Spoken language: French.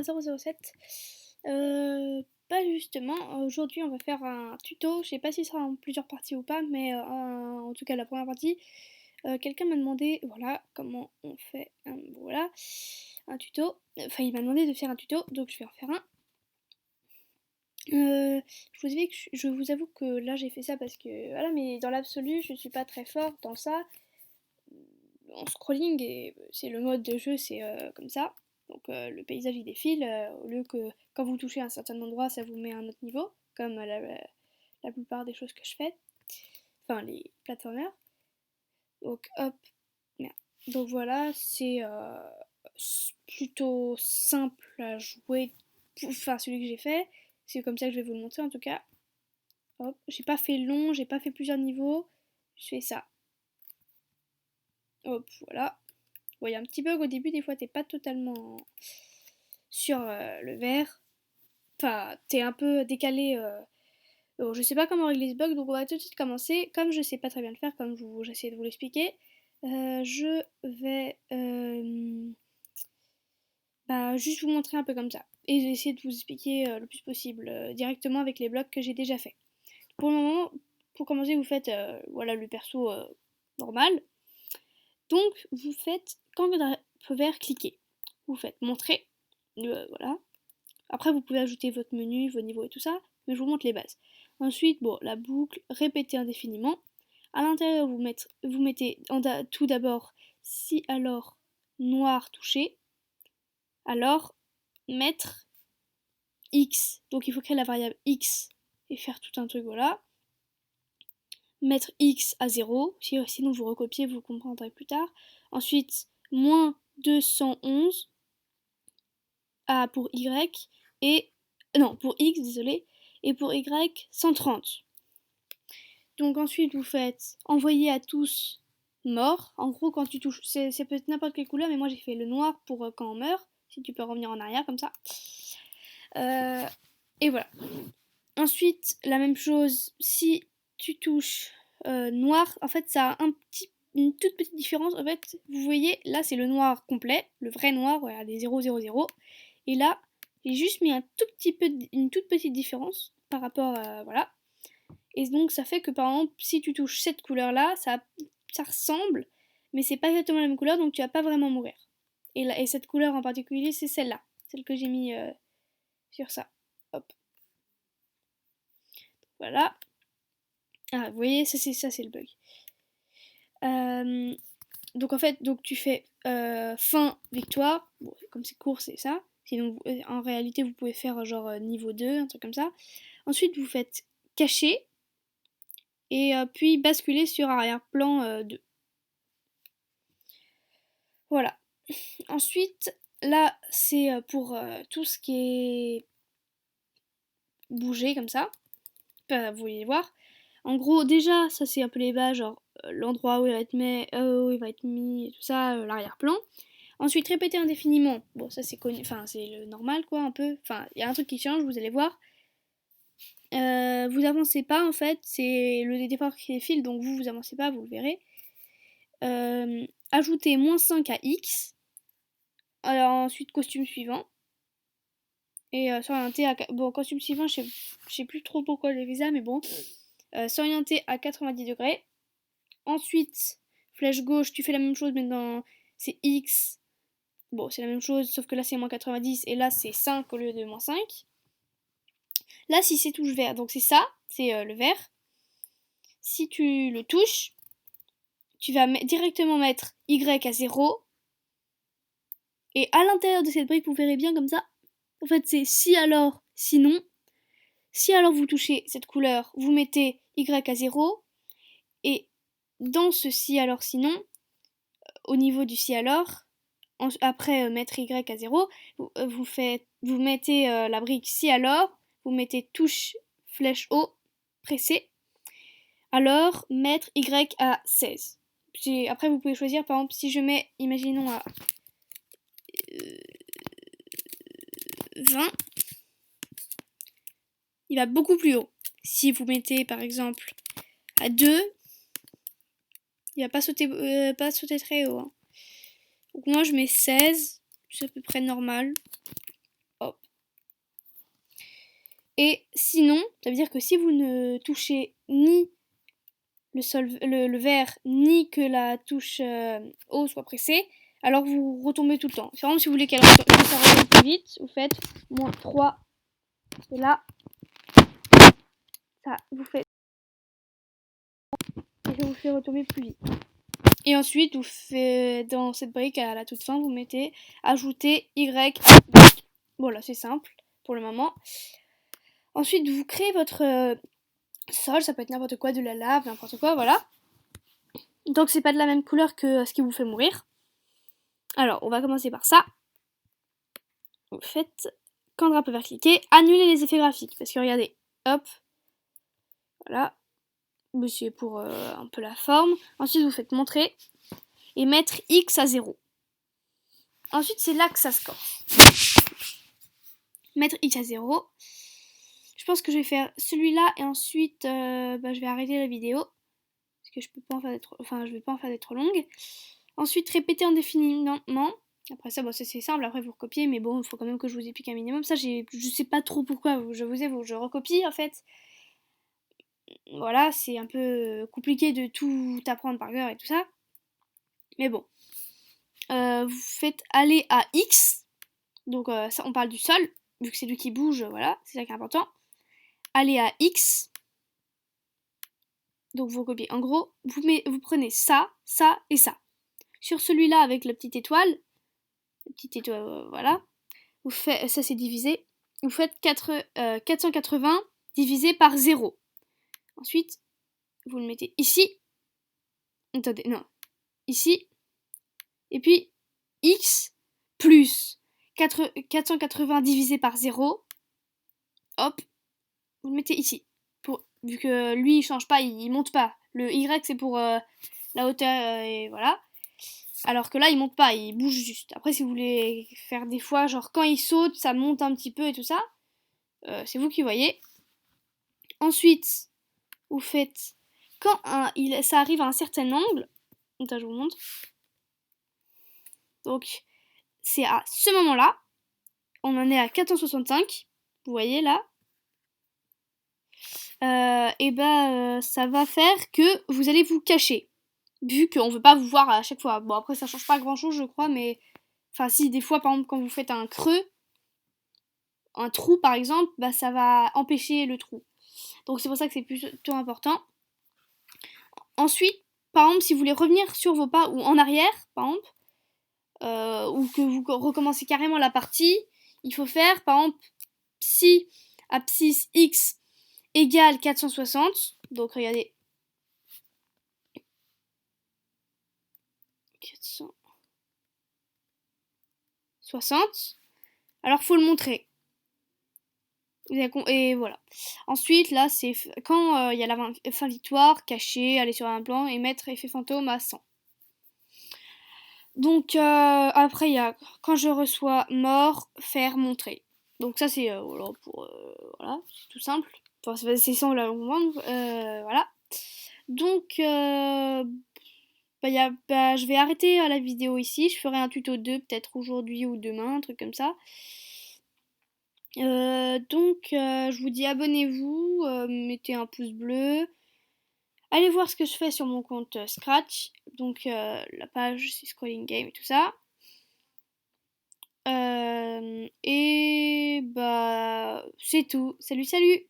007. Pas justement, aujourd'hui on va faire un tuto, je sais pas si ce sera en plusieurs parties ou pas, mais en tout cas la première partie, quelqu'un m'a demandé, voilà, comment on fait voilà, un tuto, enfin il m'a demandé de faire un tuto, donc je vais en faire un. Je vous avoue que là j'ai fait ça parce que, voilà, mais dans l'absolu je suis pas très forte dans ça, en scrolling, et c'est le mode de jeu, c'est comme ça. Donc le paysage il défile, au lieu que quand vous touchez à un certain endroit, ça vous met à un autre niveau, comme la plupart des choses que je fais, enfin les platformers. Donc hop, merde. Donc voilà, c'est plutôt simple à jouer, enfin celui que j'ai fait, c'est comme ça que je vais vous le montrer en tout cas. Hop, j'ai pas fait long, j'ai pas fait plusieurs niveaux, je fais ça. Hop, voilà. Bon, il y a un petit bug au début, des fois t'es pas totalement sur le vert. Enfin, t'es un peu décalé. Bon, je sais pas comment régler ce bug, donc on va tout de suite commencer. Comme je sais pas très bien le faire, comme j'essaie de vous l'expliquer, je vais juste vous montrer un peu comme ça. Et j'ai essayé de vous expliquer le plus possible directement avec les blocs que j'ai déjà fait. Pour le moment, pour commencer, vous faites voilà, le perso normal. Donc, vous faites, quand le drapeau vert, cliquez. Vous faites montrer, voilà. Après, vous pouvez ajouter votre menu, vos niveaux et tout ça, mais je vous montre les bases. Ensuite, bon, la boucle, répétez indéfiniment. À l'intérieur, vous mettez tout d'abord, si alors noir touché, alors mettre x. Donc il faut créer la variable x et faire tout un truc, voilà. Mettre x à 0, sinon vous recopiez, vous comprendrez plus tard. Ensuite, moins 211 pour y et non, pour x, désolé, et pour y 130. Donc ensuite vous faites envoyer à tous mort. En gros, quand tu touches, c'est peut-être n'importe quelle couleur, mais moi j'ai fait le noir pour quand on meurt. Si tu peux revenir en arrière comme ça. Et voilà. Ensuite, la même chose, si tu touches noir, en fait ça a une toute petite différence. En fait, vous voyez, là c'est le noir complet, le vrai noir, voilà, des 0, 0, 0. Et là, j'ai juste mis une toute petite différence par rapport à, voilà. Et donc ça fait que par exemple, si tu touches cette couleur-là, ça ressemble, mais c'est pas exactement la même couleur, donc tu vas pas vraiment mourir. Et cette couleur en particulier, c'est celle-là, celle que j'ai mis sur ça. Hop. Voilà. Ah, vous voyez, ça c'est le bug. Donc en fait, donc tu fais fin victoire. Bon, comme c'est court, c'est ça. Sinon, en réalité, vous pouvez faire genre niveau 2, un truc comme ça. Ensuite, vous faites cacher et puis basculer sur arrière-plan 2. Voilà. Ensuite, là, c'est pour tout ce qui est bouger comme ça. Vous voulez voir. En gros, déjà, ça c'est un peu les bases, genre l'endroit où il va être mis et tout ça, l'arrière-plan. Ensuite, répéter indéfiniment. Bon, ça c'est connu, enfin c'est le normal quoi, un peu. Enfin, il y a un truc qui change, vous allez voir. Vous avancez pas en fait, c'est le départ qui défile, donc vous avancez pas, vous le verrez. Ajoutez -5 à X. Alors ensuite, costume suivant. Et s'orienter à. Bon, costume suivant, je sais plus trop pourquoi j'ai fait ça, mais bon. S'orienter à 90 degrés. Ensuite, flèche gauche, tu fais la même chose, mais c'est X. Bon, c'est la même chose, sauf que là c'est -90 et là c'est 5 au lieu de -5. Là, si c'est touche vert, donc c'est ça, c'est le vert. Si tu le touches, tu vas directement mettre Y à 0. Et à l'intérieur de cette brique, vous verrez bien comme ça. En fait, c'est si alors, sinon. Si alors vous touchez cette couleur, vous mettez Y à 0. Et dans ce si alors, sinon, au niveau du si alors, après mettre Y à 0, vous mettez la brique si alors, vous mettez touche flèche haut pressée, alors mettre Y à 16. Après vous pouvez choisir, par exemple si je mets, imaginons à 20, il va beaucoup plus haut. Si vous mettez par exemple à 2, il va pas sauter très haut. Hein. Donc moi je mets 16, c'est à peu près normal. Sinon, ça veut dire que si vous ne touchez ni le vert, ni que la touche haut soit pressée, alors vous retombez tout le temps. C'est vraiment si vous voulez que ça retombe plus vite, vous faites -3, et là, ça vous fait retomber plus vite. Et ensuite, vous faites dans cette brique à la toute fin, vous mettez ajouter Y. Voilà, c'est simple pour le moment. Ensuite, vous créez votre sol, ça peut être n'importe quoi, de la lave, n'importe quoi, voilà. Donc c'est pas de la même couleur que ce qui vous fait mourir. Alors, on va commencer par ça. Vous faites, quand le drapeau vert cliquer, annuler les effets graphiques. Parce que regardez, hop, voilà. C'est pour un peu la forme. Ensuite, vous faites montrer et mettre X à 0. Ensuite, c'est là que ça se corse. Mettre X à 0. Je pense que je vais faire celui-là et ensuite je vais arrêter la vidéo. Parce que je peux pas en faire je vais pas en faire des trop longues. Ensuite, répéter indéfiniment. Après ça, c'est simple, après vous recopiez, mais bon, il faut quand même que je vous explique un minimum. Ça, je sais pas trop pourquoi, je vous avoue, je recopie en fait. Voilà, c'est un peu compliqué de tout apprendre par cœur et tout ça. Mais bon. Vous faites aller à X. Donc ça, on parle du sol, vu que c'est lui qui bouge, voilà, c'est ça qui est important. Aller à X. Donc vous copiez. En gros, vous prenez ça, ça et ça. Sur celui-là avec la petite étoile, voilà. Vous faites, ça c'est divisé. Vous faites 480 divisé par 0. Ensuite, vous le mettez ici. Attendez, non. Ici. Et puis, x plus 480 divisé par 0. Hop. Vous le mettez ici. Vu que lui, il change pas, il monte pas. Le y, c'est pour la hauteur, et voilà. Alors que là, il monte pas, il bouge juste. Après, si vous voulez faire des fois, genre quand il saute, ça monte un petit peu et tout ça. C'est vous qui voyez. Ensuite, vous faites quand ça arrive à un certain angle. Attends, je vous montre. Donc, c'est à ce moment-là. On en est à 465. Vous voyez là. Ça va faire que vous allez vous cacher. Vu qu'on veut pas vous voir à chaque fois. Bon, après, ça change pas grand-chose, je crois, mais... Enfin, si, des fois, par exemple, quand vous faites un creux, un trou, par exemple, ça va empêcher le trou. Donc, c'est pour ça que c'est plutôt important. Ensuite, par exemple, si vous voulez revenir sur vos pas ou en arrière, par exemple, ou que vous recommencez carrément la partie, il faut faire, par exemple, si abscisse x égale 460, donc regardez, 460, alors faut le montrer. Et voilà. Ensuite, là, c'est quand il y a la fin victoire, cacher, aller sur un plan et mettre effet fantôme à 100. Donc, après, il y a quand je reçois mort, faire montrer. Donc, ça, c'est voilà, c'est tout simple. Enfin, c'est simple à comprendre. Voilà. Donc, je vais arrêter la vidéo ici. Je ferai un tuto 2 peut-être aujourd'hui ou demain, un truc comme ça. Je vous dis abonnez-vous, mettez un pouce bleu. Allez voir ce que je fais sur mon compte Scratch. Donc la page c'est Scrolling Game et tout ça. C'est tout. Salut, salut!